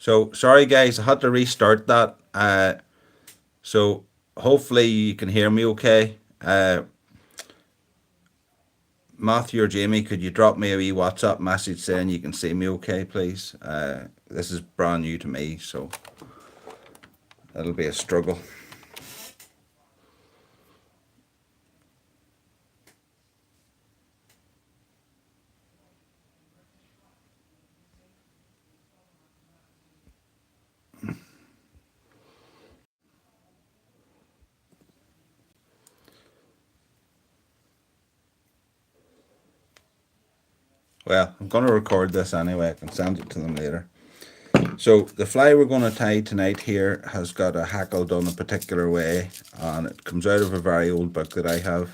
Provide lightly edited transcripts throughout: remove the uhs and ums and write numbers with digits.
So sorry guys, I had to restart that. So hopefully you can hear me okay. Matthew or Jamie, could you drop me a wee WhatsApp message saying you can see me okay, please? This is brand new to me, so it'll be a struggle. Well, I'm going to record this anyway. I can send it to them later. So the fly we're going to tie tonight here has got a hackle done a particular way, and it comes out of a very old book that I have.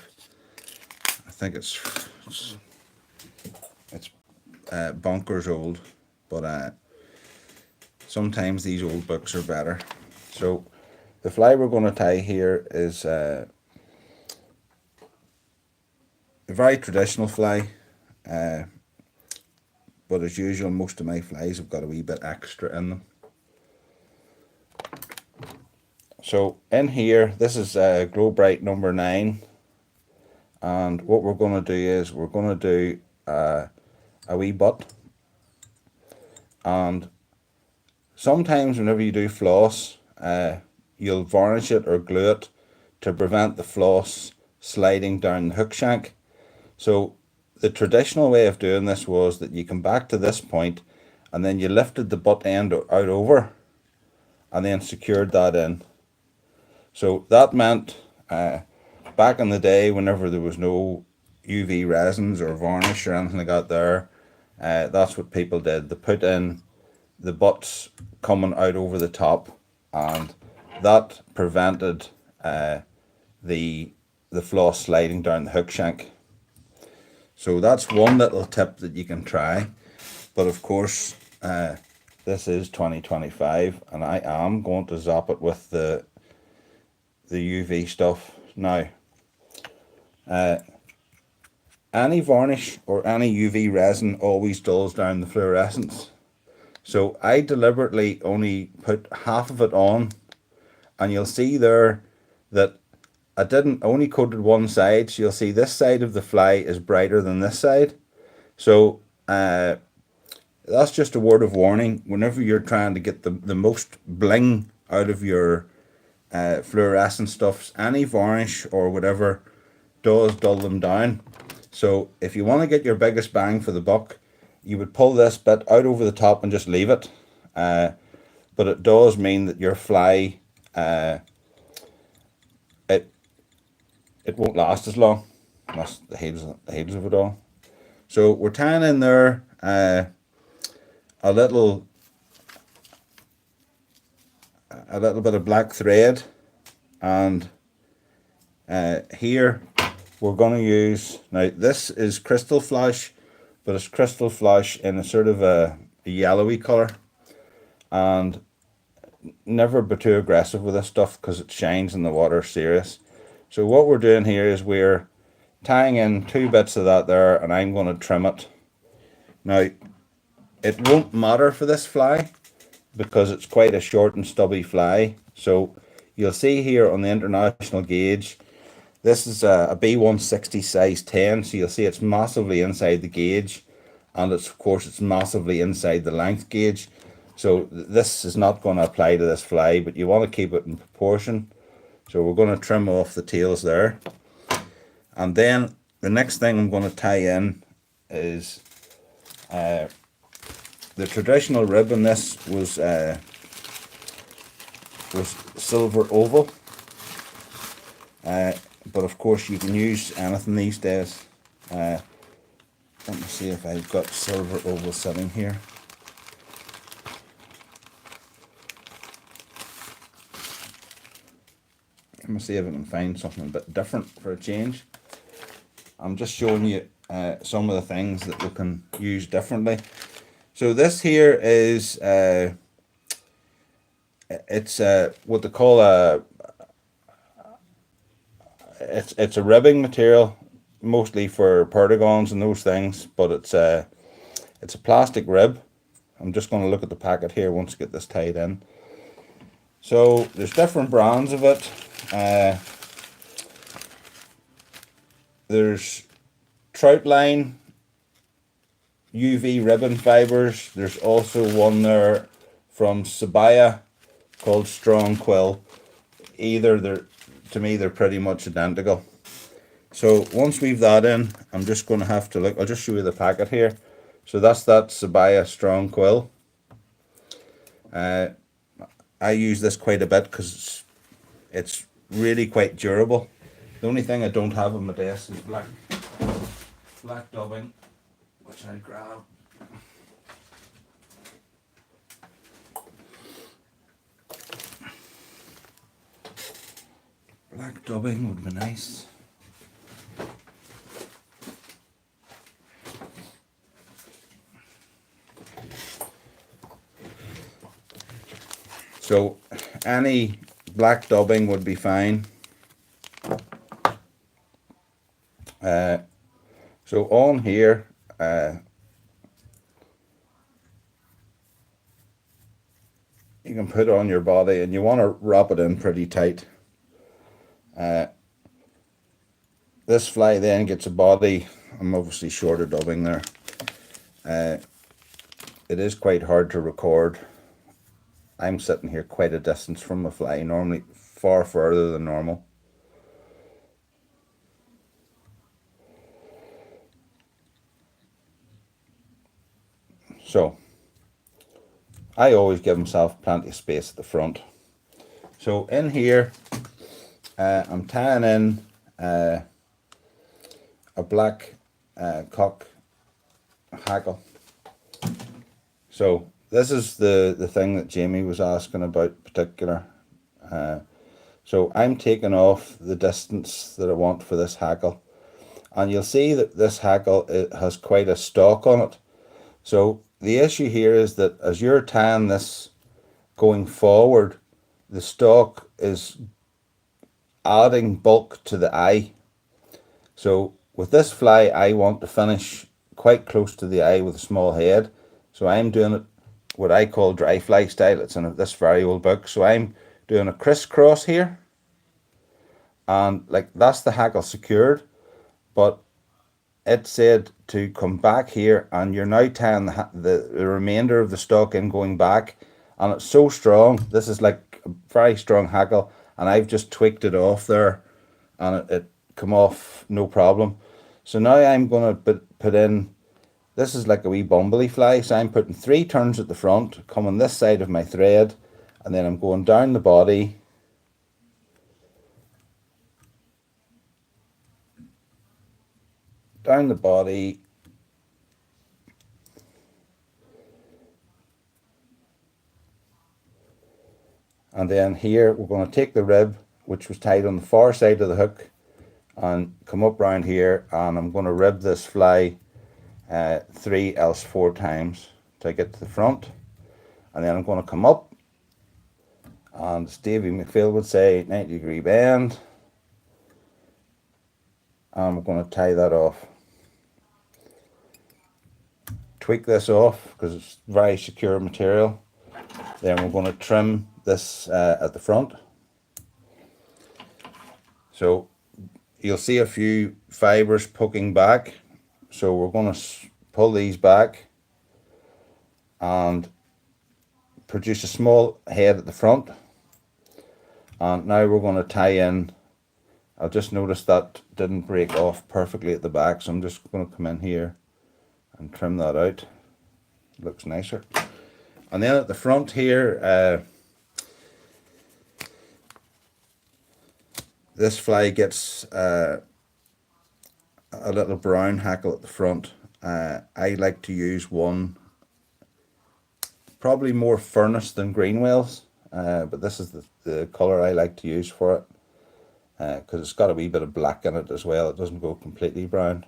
I think it's bonkers old, but sometimes these old books are better. So the fly we're going to tie here is a very traditional fly, but as usual, most of my flies have got a wee bit extra in them. So in here, this is Glow Bright number 9, and what we're going to do is we're going to do a wee butt, and sometimes whenever you do floss, you'll varnish it or glue it to prevent the floss sliding down the hook shank. So the traditional way of doing this was that you come back to this point and then you lifted the butt end out over and then secured that in. So that meant back in the day, whenever there was no UV resins or varnish or anything like that there, that's what people did. They put in the butts coming out over the top, and that prevented the floss sliding down the hook shank. So that's one little tip that you can try. But of course, this is 2025, and I am going to zap it with the UV stuff now. Any varnish or any UV resin always dulls down the fluorescence. So I deliberately only put half of it on, and you'll see there that I only coated one side, so you'll see this side of the fly is brighter than this side. So that's just a word of warning. Whenever you're trying to get the most bling out of your fluorescent stuffs, any varnish or whatever does dull them down. So if you want to get your biggest bang for the buck, you would pull this bit out over the top and just leave it. But it does mean that your fly, it won't last as long. That's the heels of it all. So we're tying in there a little bit of black thread, and here we're going to use, now this is crystal flash, but it's crystal flash in a sort of a yellowy color, and never be too aggressive with this stuff because it shines in the water serious. So what we're doing here is we're tying in 2 bits of that there, and I'm going to trim it. Now it won't matter for this fly because it's quite a short and stubby fly. So you'll see here on the international gauge, this is a B160 size 10, so you'll see it's massively inside the gauge, and of course it's massively inside the length gauge. So this is not going to apply to this fly, but you want to keep it in proportion. So we're going to trim off the tails there, and then the next thing I'm going to tie in is the traditional rib in this was silver oval, but of course you can use anything these days. Let me see if I've got silver oval sitting here. Let me see if I can find something a bit different for a change. I'm just showing you some of the things that we can use differently. So this here is it's what they call it's a ribbing material, mostly for perdigons and those things, but it's a plastic rib, I'm just going to look at the packet here once I get this tied in. So there's different brands of it. There's Troutline UV ribbon fibers. There's also one there from Sabaya called Strong Quill. To me they're pretty much identical. So once we've that in, I'm just going to have to look. I'll just show you the packet here. So that's that Sabaya Strong Quill. I use this quite a bit because it's really quite durable. The only thing I don't have on my desk is black dubbing, which I'll grab. Black dubbing would be nice. So any black dubbing would be fine. So on here, you can put on your body, and you want to wrap it in pretty tight. This fly then gets a body. I'm obviously short of dubbing there. It is quite hard to record. I'm sitting here quite a distance from the fly, normally far further than normal. So I always give myself plenty of space at the front. So in here, I'm tying in a black cock hackle. So this is the thing that Jamie was asking about particular. So I'm taking off the distance that I want for this hackle, and you'll see that this hackle, it has quite a stalk on it. So the issue here is that as you're tying this going forward, the stalk is adding bulk to the eye. So with this fly, I want to finish quite close to the eye with a small head. So I'm doing it what I call dry fly style. It's in this very old book. So I'm doing a crisscross here, and like that's the hackle secured, but it said to come back here, and you're now tying the remainder of the stalk in going back, and it's so strong. This is like a very strong hackle, and I've just tweaked it off there, and it come off no problem. So now I'm going to put in, this is like a wee bumblebee fly, so I'm putting 3 turns at the front, coming this side of my thread, and then I'm going down the body, and then here we're going to take the rib which was tied on the far side of the hook and come up round here, and I'm going to rib this fly 3 else 4 times to get to the front, and then I'm going to come up, and as Davy McPhail would say, 90-degree bend, and we're going to tie that off. Tweak this off because it's very secure material. Then we're going to trim this at the front. So you'll see a few fibers poking back, so we're going to pull these back and produce a small head at the front. And now we're going to tie in, I'll just notice that didn't break off perfectly at the back, so I'm just going to come in here and trim that out. Looks nicer. And then at the front here, this fly gets a little brown hackle at the front. I like to use one, probably more furnace than Greenwell's, but this is the colour I like to use for it, because it's got a wee bit of black in it as well. It doesn't go completely brown.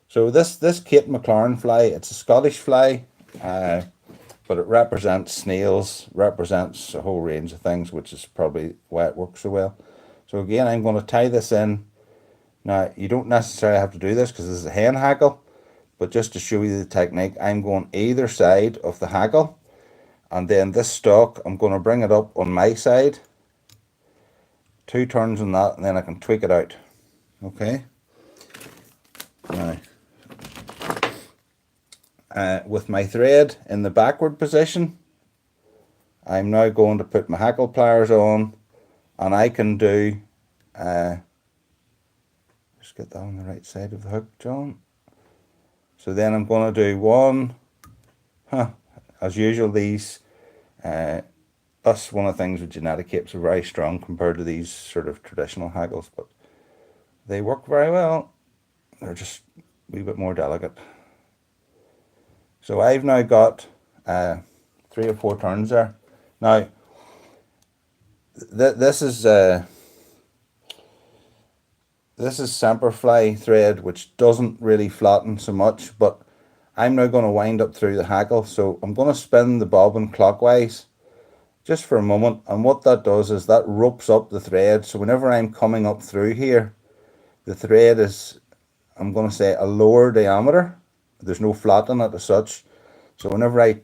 So this Kate McLaren fly, it's a Scottish fly, but it represents snails, represents a whole range of things, which is probably why it works so well. So again, I'm going to tie this in. Now, you don't necessarily have to do this because this is a hen hackle, but just to show you the technique, I'm going either side of the haggle, and then this stock, I'm going to bring it up on my side, 2 turns on that, and then I can tweak it out. Okay. Now, with my thread in the backward position, I'm now going to put my hackle pliers on, and I can do, just get that on the right side of the hook, John. So then I'm going to do one, as usual, these, that's one of the things with genetic capes are very strong compared to these sort of traditional haggles, but they work very well. They're just a wee bit more delicate. So I've now got 3 or 4 turns there. Now, this is Semperfli thread, which doesn't really flatten so much, but I'm now going to wind up through the haggle. So I'm going to spin the bobbin clockwise just for a moment, and what that does is that ropes up the thread. So whenever I'm coming up through here, the thread is, I'm going to say, a lower diameter. There's no flat on it as such. So whenever I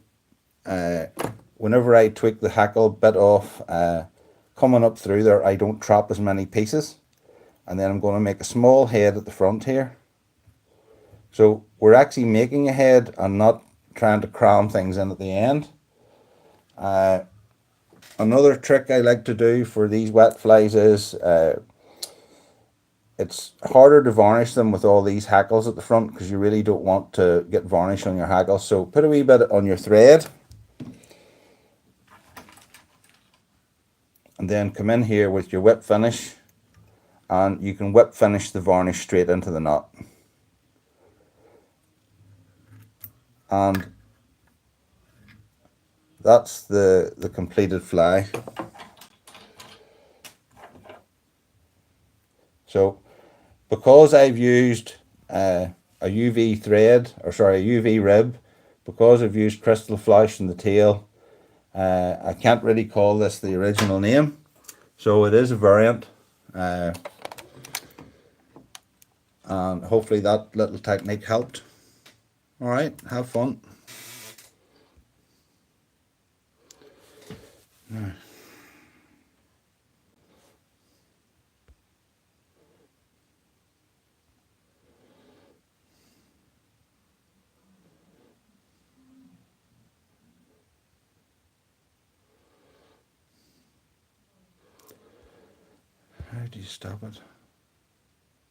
tweak the hackle bit off, coming up through there, I don't trap as many pieces. And then I'm going to make a small head at the front here. So we're actually making a head and not trying to cram things in at the end. Another trick I like to do for these wet flies is, it's harder to varnish them with all these hackles at the front because you really don't want to get varnish on your hackles. So put a wee bit on your thread, and then come in here with your whip finish, and you can whip finish the varnish straight into the knot. And that's the completed fly. So because I've used a UV thread, or sorry, a UV rib, because I've used crystal flash in the tail, I can't really call this the original name, so it is a variant, and hopefully that little technique helped. All right, have fun. How do you stop it?